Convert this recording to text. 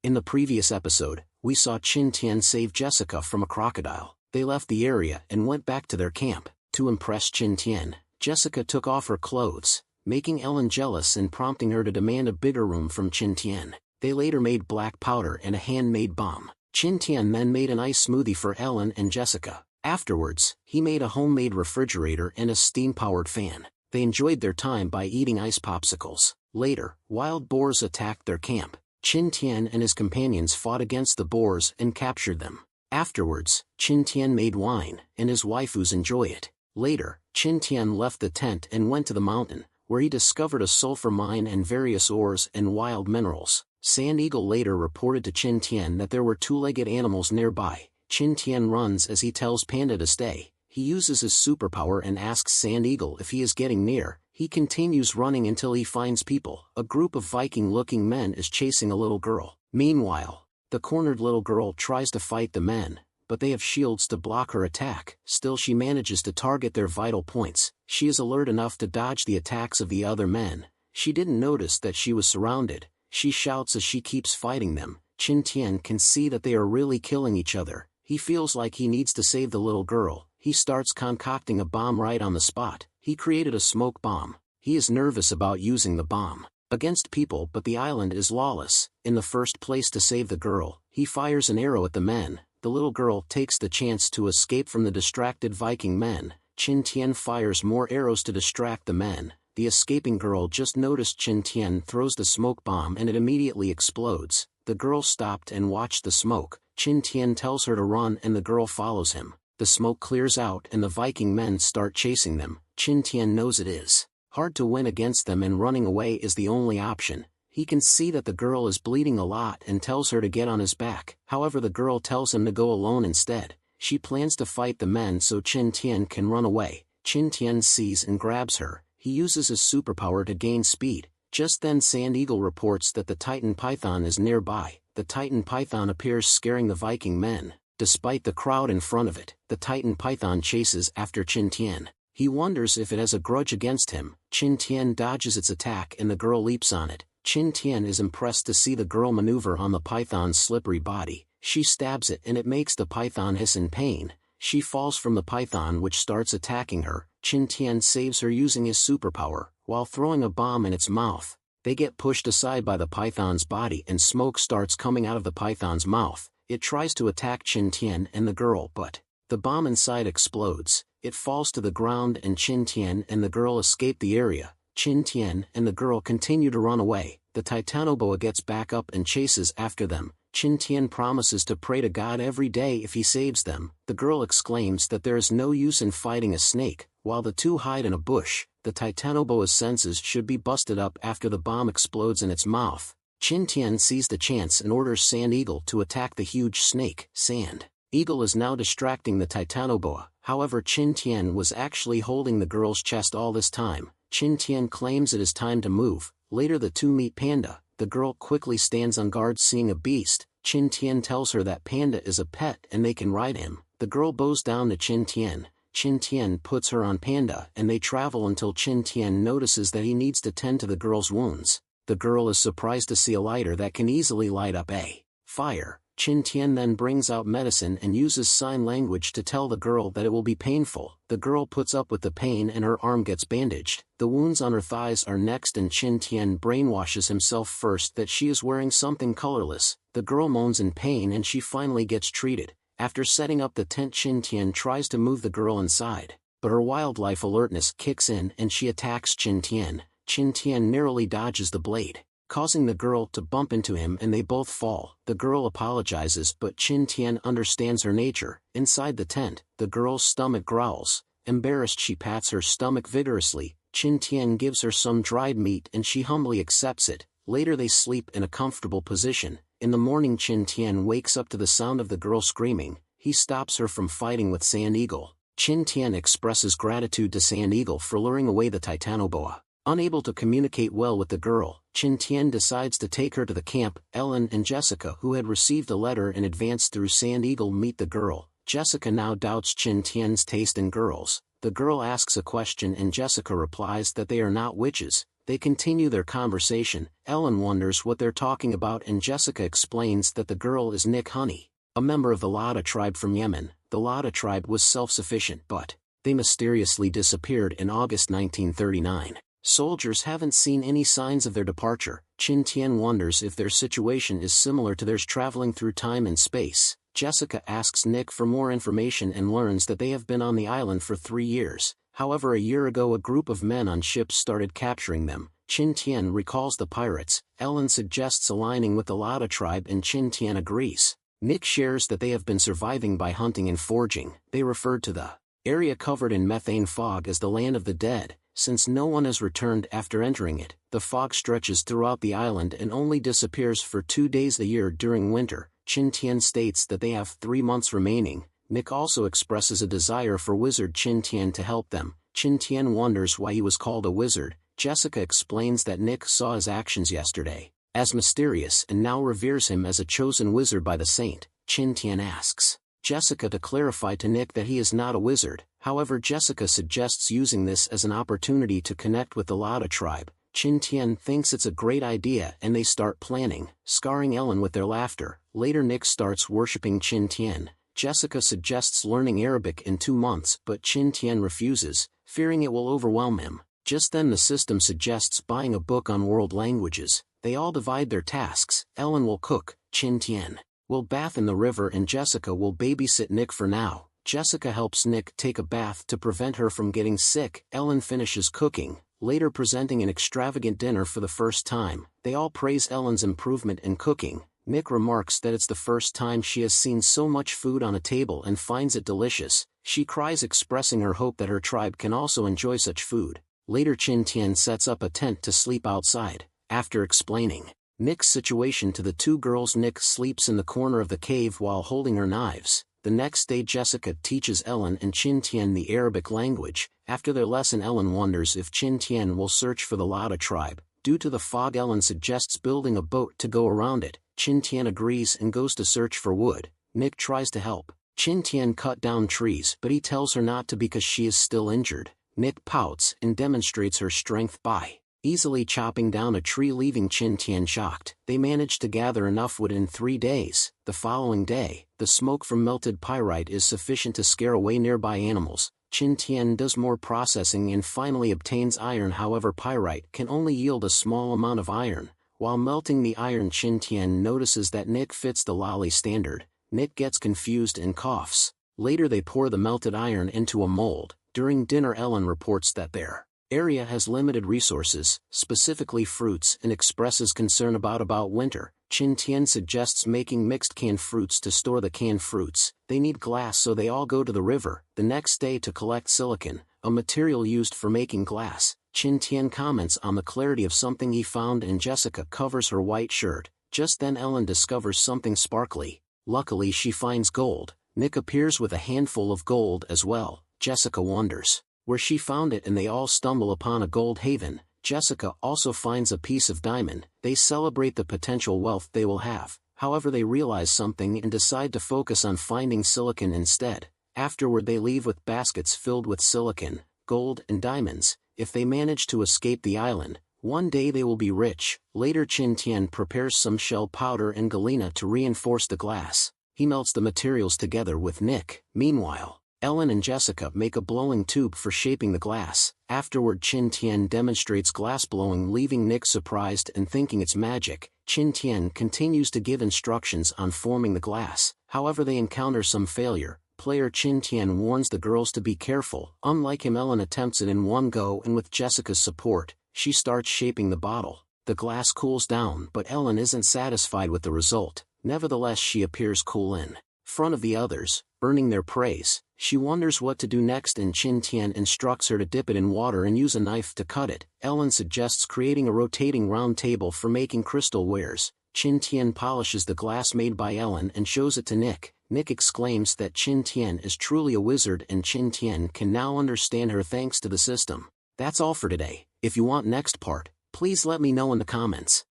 In the previous episode, we saw Qin Tian save Jessica from a crocodile. They left the area and went back to their camp. To impress Qin Tian, Jessica took off her clothes, making Ellen jealous and prompting her to demand a bigger room from Qin Tian. They later made black powder and a handmade bomb. Qin Tian then made an ice smoothie for Ellen and Jessica. Afterwards, he made a homemade refrigerator and a steam-powered fan. They enjoyed their time by eating ice popsicles. Later, wild boars attacked their camp. Qin Tian and his companions fought against the boars and captured them. Afterwards, Qin Tian made wine, and his waifus enjoy it. Later, Qin Tian left the tent and went to the mountain, where he discovered a sulfur mine and various ores and wild minerals. Sand Eagle later reported to Qin Tian that there were two-legged animals nearby. Qin Tian runs as he tells Panda to stay. He uses his superpower and asks Sand Eagle if he is getting near. He continues running until he finds people. A group of Viking-looking men is chasing a little girl. Meanwhile, the cornered little girl tries to fight the men, but they have shields to block her attack. Still, she manages to target their vital points. She is alert enough to dodge the attacks of the other men. She didn't notice that she was surrounded. She shouts as she keeps fighting them. Qin Tian can see that they are really killing each other. He feels like he needs to save the little girl. He starts concocting a bomb right on the spot. He created a smoke bomb. He is nervous about using the bomb against people, but the island is lawless. In the first place, to save the girl, he fires an arrow at the men. The little girl takes the chance to escape from the distracted Viking men. Qin Tian fires more arrows to distract the men. The escaping girl just noticed Qin Tian throws the smoke bomb and it immediately explodes. The girl stopped and watched the smoke. Qin Tian tells her to run and the girl follows him. The smoke clears out and the Viking men start chasing them. Qin Tian knows it is hard to win against them and running away is the only option. He can see that the girl is bleeding a lot and tells her to get on his back. However, the girl tells him to go alone instead. She plans to fight the men so Qin Tian can run away. Qin Tian sees and grabs her. He uses his superpower to gain speed. Just then Sand Eagle reports that the Titan Python is nearby. The Titan Python appears, scaring the Viking men. Despite the crowd in front of it, the Titan Python chases after Qin Tian. He wonders if it has a grudge against him. Qin Tian dodges its attack and the girl leaps on it. Qin Tian is impressed to see the girl maneuver on the python's slippery body. She stabs it and it makes the python hiss in pain. She falls from the python, which starts attacking her. Qin Tian saves her using his superpower, while throwing a bomb in its mouth. They get pushed aside by the python's body and smoke starts coming out of the python's mouth. It tries to attack Qin Tian and the girl, but the bomb inside explodes. It falls to the ground and Qin Tian and the girl escape the area. Qin Tian and the girl continue to run away. The Titanoboa gets back up and chases after them. Qin Tian promises to pray to God every day if he saves them. The girl exclaims that there is no use in fighting a snake. While the two hide in a bush, the Titanoboa's senses should be busted up after the bomb explodes in its mouth. Qin Tian sees the chance and orders Sand Eagle to attack the huge snake. Sand Eagle is now distracting the Titanoboa. However, Qin Tian was actually holding the girl's chest all this time. Qin Tian claims it is time to move. Later the two meet Panda. The girl quickly stands on guard seeing a beast. Qin Tian tells her that Panda is a pet and they can ride him. The girl bows down to Qin Tian. Qin Tian puts her on Panda and they travel until Qin Tian notices that he needs to tend to the girl's wounds. The girl is surprised to see a lighter that can easily light up a fire. Qin Tian then brings out medicine and uses sign language to tell the girl that it will be painful. The girl puts up with the pain and her arm gets bandaged. The wounds on her thighs are next and Qin Tian brainwashes himself first that she is wearing something colorless. The girl moans in pain and she finally gets treated. After setting up the tent, Qin Tian tries to move the girl inside, but her wildlife alertness kicks in and she attacks Qin Tian. Qin Tian narrowly dodges the blade, causing the girl to bump into him and they both fall. The girl apologizes but Qin Tian understands her nature. Inside the tent, the girl's stomach growls. Embarrassed, she pats her stomach vigorously. Qin Tian gives her some dried meat and she humbly accepts it. Later they sleep in a comfortable position. In the morning Qin Tian wakes up to the sound of the girl screaming. He stops her from fighting with Sand Eagle. Qin Tian expresses gratitude to Sand Eagle for luring away the Titanoboa. Unable to communicate well with the girl, Qin Tian decides to take her to the camp. Ellen and Jessica, who had received a letter in advance through Sand Eagle, meet the girl. Jessica now doubts Qin Tian's taste in girls. The girl asks a question and Jessica replies that they are not witches. They continue their conversation. Ellen wonders what they're talking about and Jessica explains that the girl is Nick Honey, a member of the Lada tribe from Yemen. The Lada tribe was self-sufficient but they mysteriously disappeared in August 1939. Soldiers haven't seen any signs of their departure. Qin Tian wonders if their situation is similar to theirs traveling through time and space. Jessica asks Nick for more information and learns that they have been on the island for 3 years. However, a year ago a group of men on ships started capturing them. Qin Tian recalls the pirates. Ellen suggests aligning with the Lada tribe and Qin Tian agrees. Nick shares that they have been surviving by hunting and foraging. They referred to the area covered in methane fog as the land of the dead, since no one has returned after entering it. The fog stretches throughout the island and only disappears for 2 days a year during winter. Qin Tian states that they have 3 months remaining. Nick also expresses a desire for wizard Qin Tian to help them. Qin Tian wonders why he was called a wizard. Jessica explains that Nick saw his actions yesterday as mysterious and now reveres him as a chosen wizard by the saint. Qin Tian asks Jessica to clarify to Nick that he is not a wizard. However, Jessica suggests using this as an opportunity to connect with the Lada tribe. Qin Tian thinks it's a great idea and they start planning, scarring Ellen with their laughter. Later Nick starts worshipping Qin Tian. Jessica suggests learning Arabic in 2 months but Qin Tian refuses, fearing it will overwhelm him. Just then the system suggests buying a book on world languages. They all divide their tasks. Ellen will cook, Qin Tian will bath in the river and Jessica will babysit Nick for now. Jessica helps Nick take a bath to prevent her from getting sick. Ellen finishes cooking, later presenting an extravagant dinner for the first time. They all praise Ellen's improvement in cooking. Nick remarks that it's the first time she has seen so much food on a table and finds it delicious. She cries, expressing her hope that her tribe can also enjoy such food. Later Qin Tian sets up a tent to sleep outside. After explaining Nick's situation to the 2 girls, Nick sleeps in the corner of the cave while holding her knives. The next day Jessica teaches Ellen and Qin Tian the Arabic language. After their lesson Ellen wonders if Qin Tian will search for the Lada tribe. Due to the fog Ellen suggests building a boat to go around it. Qin Tian agrees and goes to search for wood. Nick tries to help Qin Tian cut down trees but he tells her not to because she is still injured. Nick pouts and demonstrates her strength by easily chopping down a tree, leaving Qin Tian shocked. They manage to gather enough wood in 3 days. The following day, the smoke from melted pyrite is sufficient to scare away nearby animals. Qin Tian does more processing and finally obtains iron. However, pyrite can only yield a small amount of iron. While melting the iron, Qin Tian notices that Nick fits the lolly standard. Nick gets confused and coughs. Later they pour the melted iron into a mold. During dinner Ellen reports that their area has limited resources, specifically fruits, and expresses concern about winter. Qin Tian suggests making mixed canned fruits to store the canned fruits. They need glass so they all go to the river the next day to collect silicon, a material used for making glass. Qin Tian comments on the clarity of something he found and Jessica covers her white shirt. Just then Ellen discovers something sparkly. Luckily she finds gold. Nick appears with a handful of gold as well. Jessica wonders where she found it and they all stumble upon a gold haven. Jessica also finds a piece of diamond. They celebrate the potential wealth they will have. However, they realize something and decide to focus on finding silicon instead. Afterward they leave with baskets filled with silicon, gold and diamonds. If they manage to escape the island, one day they will be rich. Later Qin Tian prepares some shell powder and galena to reinforce the glass. He melts the materials together with Nick. Meanwhile, Ellen and Jessica make a blowing tube for shaping the glass. Afterward Qin Tian demonstrates glass blowing, leaving Nick surprised and thinking it's magic. Qin Tian continues to give instructions on forming the glass. However, they encounter some failure. Player Qin Tian warns the girls to be careful. Unlike him, Ellen attempts it in one go and with Jessica's support, she starts shaping the bottle. The glass cools down but Ellen isn't satisfied with the result. Nevertheless, she appears cool in front of the others, earning their praise. She wonders what to do next and Qin Tian instructs her to dip it in water and use a knife to cut it. Ellen suggests creating a rotating round table for making crystal wares. Qin Tian polishes the glass made by Ellen and shows it to Nick. Nick exclaims that Qin Tian is truly a wizard and Qin Tian can now understand her thanks to the system. That's all for today. If you want next part, please let me know in the comments.